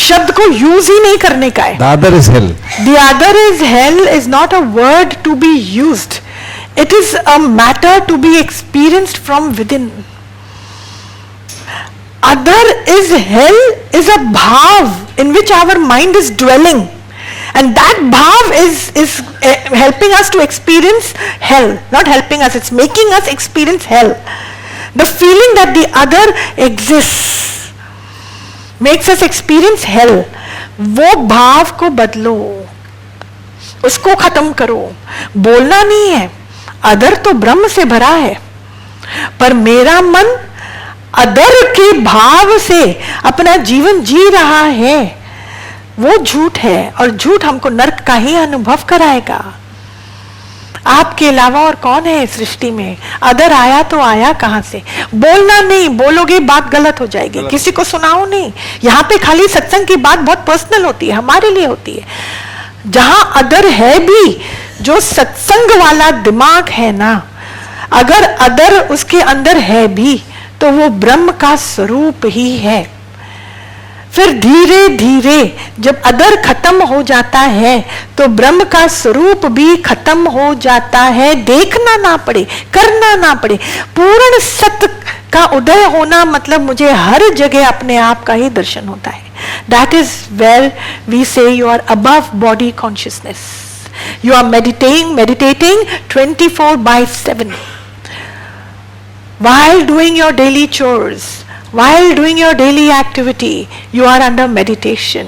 शब्द को यूज ही नहीं करने का है. The other is hell. The other is hell is not a word to be used. It is a matter to be experienced from within. Other is hell is a bhav in which our mind is dwelling, and that bhav is helping us to experience hell. Not helping us, it's making us experience hell. The feeling that the other exists makes us experience hell. वो भाव को बदलो, उसको खत्म करो. बोलना नहीं है, अदर तो ब्रह्म से भरा है, पर मेरा मन अदर के भाव से अपना जीवन जी रहा है, वो झूठ है. और झूठ हमको नरक का ही अनुभव कराएगा. आपके अलावा और कौन है इस सृष्टि में? अदर आया तो आया कहां से? बोलना नहीं, बोलोगे बात गलत हो जाएगी. किसी को सुनाओ नहीं. यहाँ पे खाली सत्संग की बात बहुत पर्सनल होती है, हमारे लिए होती है. जहां अदर है भी, जो सत्संग वाला दिमाग है ना, अगर अदर उसके अंदर है भी तो वो ब्रह्म का स्वरूप ही है. फिर धीरे धीरे जब अदर खत्म हो जाता है तो ब्रह्म का स्वरूप भी खत्म हो जाता है. देखना ना पड़े, करना ना पड़े. पूर्ण सत्य का उदय होना मतलब मुझे हर जगह अपने आप का ही दर्शन होता है. That is where we say you are above body consciousness. You are meditating 24/7. While doing your daily chores, while doing your daily activity, you are under meditation.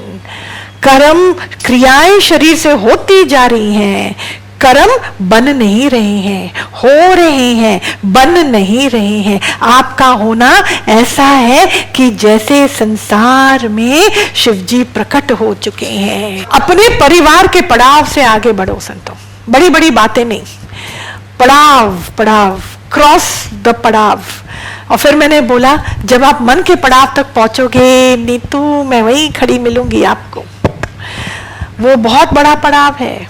कर्म क्रियाएं शरीर से होती जा रही हैं, कर्म बन नहीं रहे हैं, हो रहे हैं, बन नहीं रहे हैं. आपका होना ऐसा है कि जैसे संसार में शिव जी प्रकट हो चुके हैं. अपने परिवार के पड़ाव से आगे बढ़ो संतों. बड़ी बड़ी बातें नहीं, पड़ाव पड़ाव, क्रॉस द पड़ाव. और फिर मैंने बोला जब आप मन के पड़ाव तक पहुंचोगे नीतू, मैं वहीं खड़ी मिलूंगी आपको. वो बहुत बड़ा पड़ाव है.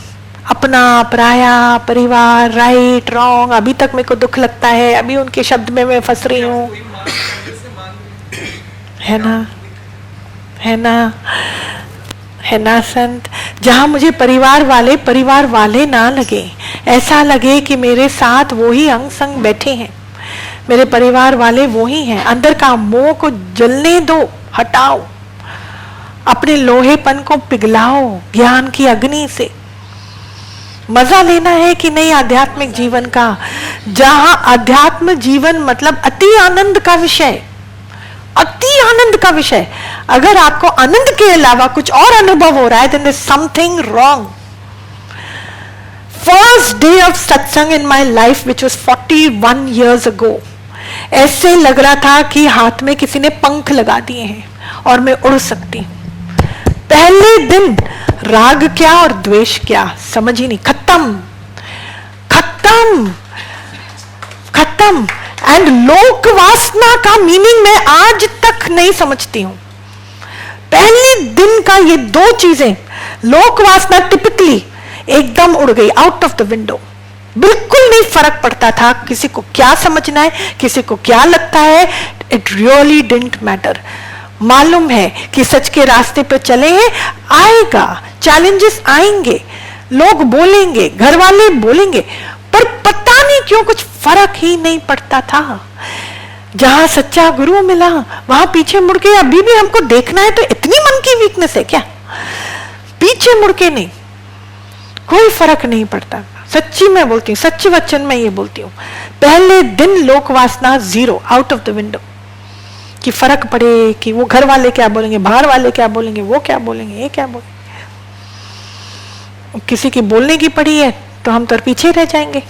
अपना पराया, परिवार, राइट रॉन्ग, अभी तक मेरे को दुख लगता है, अभी उनके शब्द में मैं फंस रही हूँ. है ना, है ना, है ना संत. जहां मुझे परिवार वाले ना लगे, ऐसा लगे कि मेरे साथ वो ही अंग संग बैठे हैं, मेरे परिवार वाले वो ही हैं. अंदर का मोह को जलने दो, हटाओ, अपने लोहेपन को पिघलाओ ज्ञान की अग्नि से. मजा लेना है कि नहीं आध्यात्मिक जीवन का, जहां अध्यात्म जीवन मतलब अति आनंद का विषय, अति आनंद का विषय. अगर आपको आनंद के अलावा कुछ और अनुभव हो रहा है, then there's something wrong. First day of satsang in my life, which was 41 years ago, ऐसे लग रहा था कि हाथ में किसी ने पंख लगा दिए हैं और मैं उड़ सकती हूं. पहले दिन राग क्या और द्वेष क्या समझ ही नहीं. खत्म खत्म खत्म. एंड लोक वासना का मीनिंग मैं आज तक नहीं समझती हूं. पहले दिन का ये दो चीजें, लोक वासना टिपिकली एकदम उड़ गई, आउट ऑफ द विंडो. बिल्कुल नहीं फर्क पड़ता था किसी को क्या समझना है, किसी को क्या लगता है. It really didn't matter. मालूम है कि सच के रास्ते पे चले हैं, आएगा, चैलेंजेस आएंगे, लोग बोलेंगे, घर वाले बोलेंगे, पर पता नहीं क्यों कुछ फर्क ही नहीं पड़ता था. जहां सच्चा गुरु मिला वहां पीछे मुड़ के अभी भी हमको देखना है, तो इतनी मन की वीकनेस है क्या? पीछे मुड़ के नहीं, कोई फर्क नहीं पड़ता. सच्ची मैं बोलती हूँ, सच्ची वचन में ये बोलती हूँ. पहले दिन लोक वासना zero, out of the window. कि फर्क पड़े कि वो घर वाले क्या बोलेंगे, बाहर वाले क्या बोलेंगे, वो क्या बोलेंगे, ये क्या बोलेंगे. किसी की बोलने की पड़ी है तो हम तो पीछे रह जाएंगे.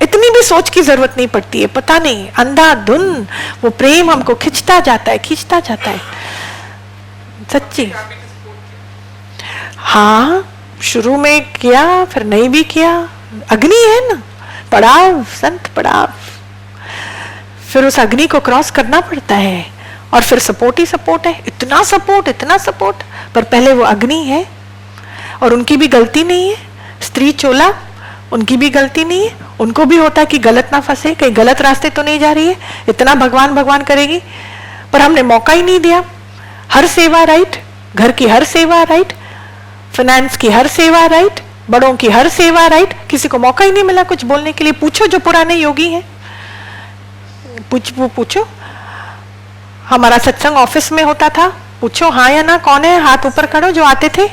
इतनी भी सोच की जरूरत नहीं पड़ती है. पता नहीं अंधाधुन वो प्रेम हमको खींचता जाता है, खींचता जाता है. सच्ची. हाँ, शुरू में किया, फिर नहीं भी किया. अग्नि है ना, पड़ाव संत, पड़ाव. फिर उस अग्नि को क्रॉस करना पड़ता है और फिर सपोर्ट ही सपोर्ट है. इतना सपोर्ट, इतना सपोर्ट. पर पहले वो अग्नि है और उनकी भी गलती नहीं है. स्त्री चोला, उनकी भी गलती नहीं है. उनको भी होता है कि गलत ना फंसे, कहीं गलत रास्ते तो नहीं जा रही है. इतना भगवान भगवान करेगी, पर हमने मौका ही नहीं दिया. हर सेवा राइट, घर की हर सेवा राइट, फाइनेंस की हर सेवा राइट, बड़ों की हर सेवा राइट। किसी को मौका ही नहीं मिला कुछ बोलने के लिए। पूछो जो पुराने योगी हैं, पूछो। हमारा सत्संग ऑफिस में होता था, पूछो हाँ या ना, कौन है हाथ ऊपर करो जो आते थे।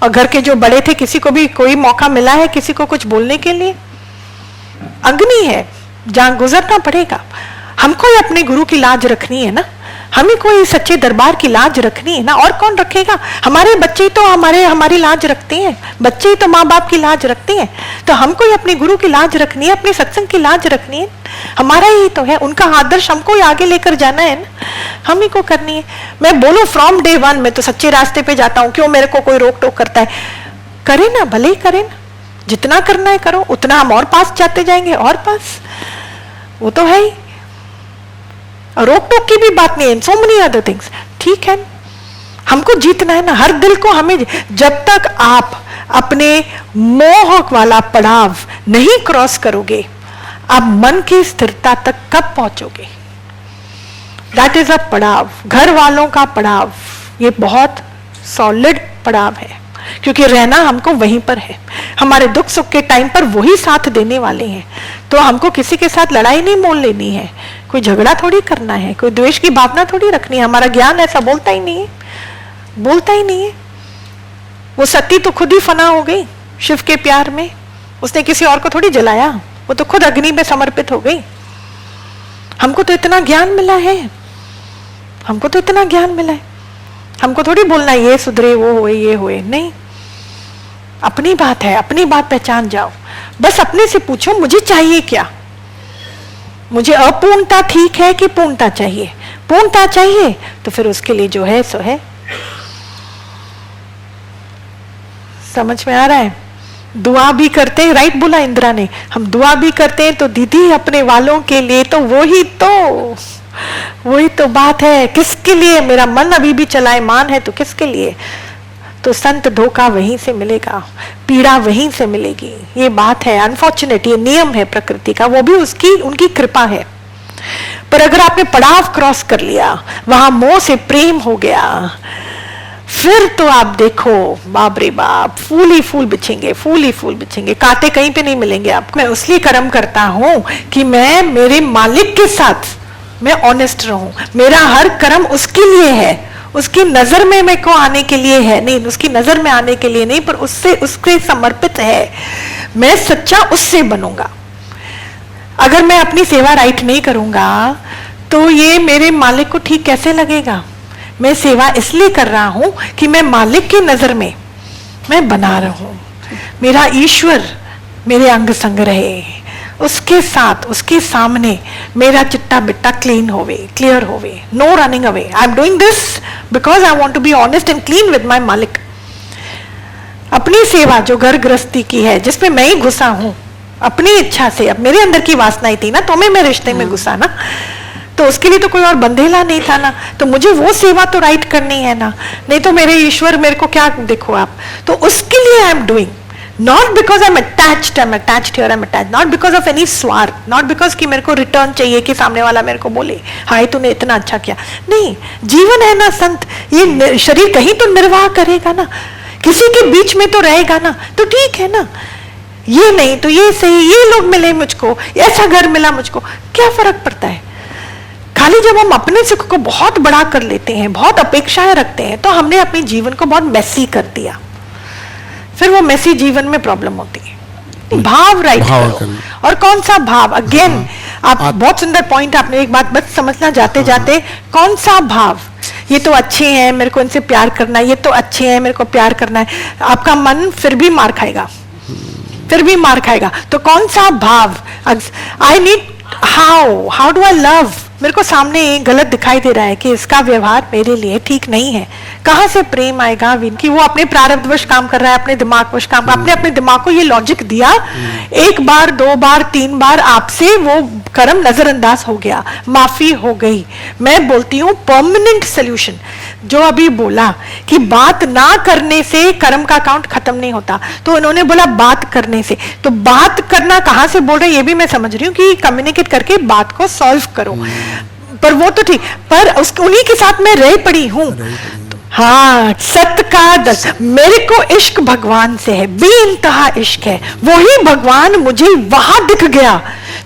और घर के जो बड़े थे, किसी को भी कोई मौका मिला है किसी को कुछ बोलने के लिए? अग्नि है, जहां गुजरना पड़ेगा। हमको ही अपने गुरु की लाज रखनी है ना, हमें कोई सच्चे दरबार की लाज रखनी है ना, और कौन रखेगा? हमारे बच्चे तो हमारी लाज रखते हैं, बच्चे ही तो माँ बाप की लाज रखते हैं। तो हमको ही अपने गुरु की लाज रखनी है, अपने सत्संग की लाज रखनी है। हमारा ही तो है, उनका आदर्श हमको ही आगे लेकर जाना है ना, हम ही को करनी है। मैं बोलूं फ्रॉम डे वन मैं तो सच्चे रास्ते पे जाता हूँ, क्यों मेरे को कोई रोक टोक करता है? करे ना, भले ही करे ना, जितना करना है करो, उतना हम और पास जाते जाएंगे, और पास। वो तो है ही, रोक टोक की भी बात नहीं है, सो मेनी अदर थिंग्स। ठीक है, हमको जीतना है ना हर दिल को। हमें जब तक आप अपने मोह वाला पड़ाव नहीं क्रॉस करोगे, आप मन की स्थिरता तक कब पहुंचोगे? दैट इज अ पड़ाव, घर वालों का पड़ाव। ये बहुत सॉलिड पड़ाव है, क्योंकि रहना हमको वहीं पर है। हमारे दुख सुख के टाइम पर वही साथ देने वाले हैं। तो हमको किसी के साथ लड़ाई नहीं मोल लेनी है, कोई झगड़ा थोड़ी करना है, कोई द्वेष की भावना थोड़ी रखनी है। हमारा ज्ञान ऐसा बोलता ही नहीं है, बोलता ही नहीं है। वो सती तो खुद ही फना हो गई शिव के प्यार में, उसने किसी और को थोड़ी जलाया, वो तो खुद अग्नि में समर्पित हो गई। हमको तो इतना ज्ञान मिला है, हमको तो इतना ज्ञान मिला है, हमको थोड़ी बोलना ये सुधरे वो होए ये होए, नहीं। अपनी बात है, अपनी बात पहचान जाओ। बस अपने से पूछो मुझे चाहिए क्या? मुझे अपूर्णता ठीक है कि पूर्णता चाहिए? पूर्णता चाहिए तो फिर उसके लिए जो है सो है। समझ में आ रहा है? दुआ भी करते हैं, राइट बोला इंदिरा ने, हम दुआ भी करते हैं तो दीदी अपने वालों के लिए, तो वही तो बात है। किसके लिए? मेरा मन अभी भी चलायमान है तो किसके लिए? तो संत धोखा वहीं से मिलेगा, पीड़ा वहीं से मिलेगी। ये बात है, अनफॉर्चुनेट, ये नियम है प्रकृति का, वो भी उनकी कृपा है। पर अगर आपने पड़ाव क्रॉस कर लिया, वहां मोह से प्रेम हो गया, फिर तो आप देखो बाप रे बाप, फूल ही फूल बिछेंगे, फूल ही फूल बिछेंगे, कांटे कहीं पे नहीं मिलेंगे आपको। मैं उसलिए कर्म करता हूं कि मैं मेरे मालिक के साथ मैं ऑनेस्ट रहूं। मेरा हर कर्म उसके लिए है, उसकी नजर में मेरे को आने के लिए है नहीं, उसकी नजर में आने के लिए नहीं, पर उसके समर्पित है। मैं सच्चा उससे बनूंगा। अगर मैं अपनी सेवा राइट नहीं करूंगा तो ये मेरे मालिक को ठीक कैसे लगेगा? मैं सेवा इसलिए कर रहा हूं कि मैं मालिक की नजर में मैं बना रहूं, मेरा ईश्वर मेरे अंग संग रहे, उसके साथ उसके सामने मेरा चिट्टा बिट्टा क्लीन होवे, क्लियर होवे, no running away. I am doing this because I want to be honest and clean with my मालिक। अपनी सेवा जो घर गृहस्थी की है, जिसमें मैं ही घुसा हूं अपनी इच्छा से, अब मेरे अंदर की वासना ही थी ना, तो मैं रिश्ते में घुसा ना, तो उसके लिए तो कोई और बंधेला नहीं था ना, तो मुझे वो सेवा तो राइट करनी है ना, नहीं तो मेरे ईश्वर मेरे को क्या, देखो आप, तो उसके लिए आई am doing, not because I'm attached here, I'm attached, not because of any स्वार्थ, not because कि मेरे को रिटर्न चाहिए कि सामने वाला मेरे को बोले हाय तूने इतना अच्छा किया, नहीं। जीवन है ना संत, ये शरीर कहीं तो निर्वाह करेगा ना, किसी के बीच में तो रहेगा ना, तो ठीक है ना। ये नहीं तो ये सही, ये लोग मिले मुझको, ऐसा घर मिला मुझको, क्या फर्क पड़ता है? खाली जब हम अपने सुख को बहुत बड़ा कर लेते हैं, बहुत अपेक्षाएं रखते हैं, तो हमने अपने जीवन को बहुत मैसी कर दिया। फिर वो मैसी जीवन में प्रॉब्लम होती है। भाव राइट करो। और कौन सा भाव? अगेन आप बहुत सुंदर पॉइंट, आपने एक बात बस समझना जाते जाते, कौन सा भाव? ये तो अच्छे हैं, मेरे को इनसे प्यार करना है, ये तो अच्छे हैं, मेरे को प्यार करना है। आपका मन फिर भी मार खाएगा, फिर भी मार खाएगा। तो कौन सा भाव? I need, how do I love? मेरे को सामने गलत दिखाई दे रहा है कि इसका व्यवहार मेरे लिए ठीक नहीं है, कहां से प्रेम आएगा? कि वो अपने प्रारब्धवश काम कर रहा है, अपने दिमागवश काम कर, अपने दिमाग को ये लॉजिक दिया, एक बार दो बार तीन बार आपसे वो कर्म नजरअंदाज हो गया, माफी हो गई। मैं बोलती हूँ परमानेंट सोल्यूशन, जो अभी बोला कि बात ना करने से कर्म का अकाउंट खत्म नहीं होता, तो उन्होंने बोला बात करने से, तो बात करना कहां से बोल रहे हैं ये भी मैं समझ रही हूँ कि कम्युनिकेट करके बात को सॉल्व करो, पर वो तो ठीक, पर उन्हीं के साथ मैं रह पड़ी हूं, हाँ, सत्य का मेरे को इश्क भगवान से है, बेइंतहा इश्क है। वही भगवान मुझे वहां दिख गया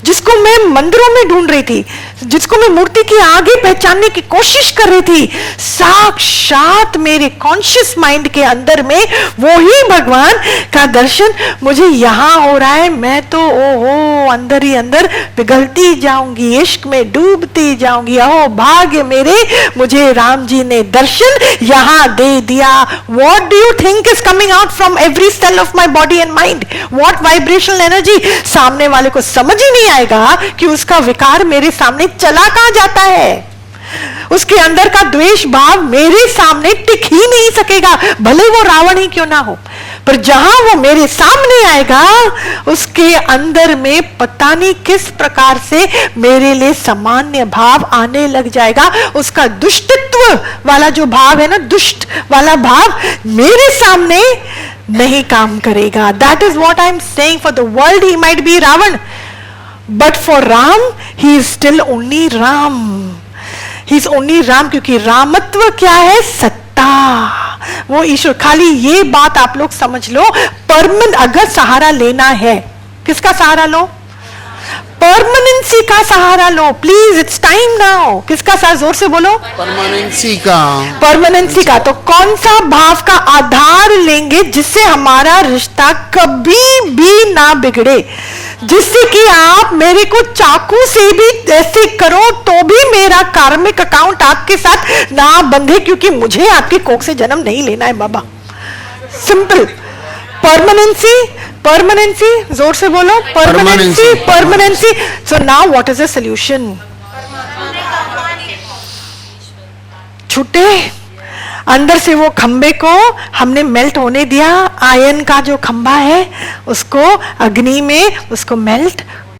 जिसको मैं मंदिरों में ढूंढ रही थी, जिसको मैं मूर्ति के आगे पहचानने की कोशिश कर रही थी। साक्षात मेरे कॉन्शियस माइंड के अंदर में वही भगवान का दर्शन मुझे यहां हो रहा है। मैं तो ओहो अंदर ही अंदर पिघलती जाऊंगी, इश्क में डूबती जाऊंगी। अहो भाग्य मेरे, मुझे राम जी ने दर्शन यहां दे दिया। What do you think is coming out from every cell of my body and mind? What vibrational energy? सामने वाले को समझ ही नहीं आएगा कि उसका विकार मेरे सामने चला कहां जाता है। उसके अंदर का द्वेष भाव मेरे सामने टिक ही नहीं सकेगा, भले वो रावण ही क्यों ना हो। पर जहां वो मेरे सामने आएगा, उसके अंदर में पता नहीं किस प्रकार से मेरे लिए सामान्य भाव आने लग जाएगा। उसका दुष्टत्व वाला जो भाव है ना, दुष्ट वाला भाव मेरे सामने नहीं काम करेगा। That is what I am saying. For the world he might be Ravan, but for Ram he is still only Ram. He is only Ram, क्योंकि रामत्व क्या है? सत्ता, वो ईश्वर। खाली ये बात आप लोग समझ लो, परमानेंट अगर सहारा लेना है, किसका सहारा लो? परमानेंसी का सहारा लो प्लीज, इट्स टाइम नाउ। किसका सहारा? जोर से बोलो। परमानेंसी का। परमानेंसी का। तो कौन सा भाव का आधार लेंगे जिससे हमारा रिश्ता कभी भी ना बिगड़े, जिससे कि आप मेरे को चाकू से भी ऐसे करो तो भी मेरा कार्मिक अकाउंट आपके साथ ना बंधे, क्योंकि मुझे आपकी कोख से जन्म नहीं लेना है बाबा। सिंपल। परमानेंसी, परमानेंसी, जोर से बोलो। Permanency, permanency. So now what is the solution? छूटे अंदर से वो खंबे को हमने मेल्ट होने दिया। आयन का जो खंबा है उसको अग्नि में उसको मेल्ट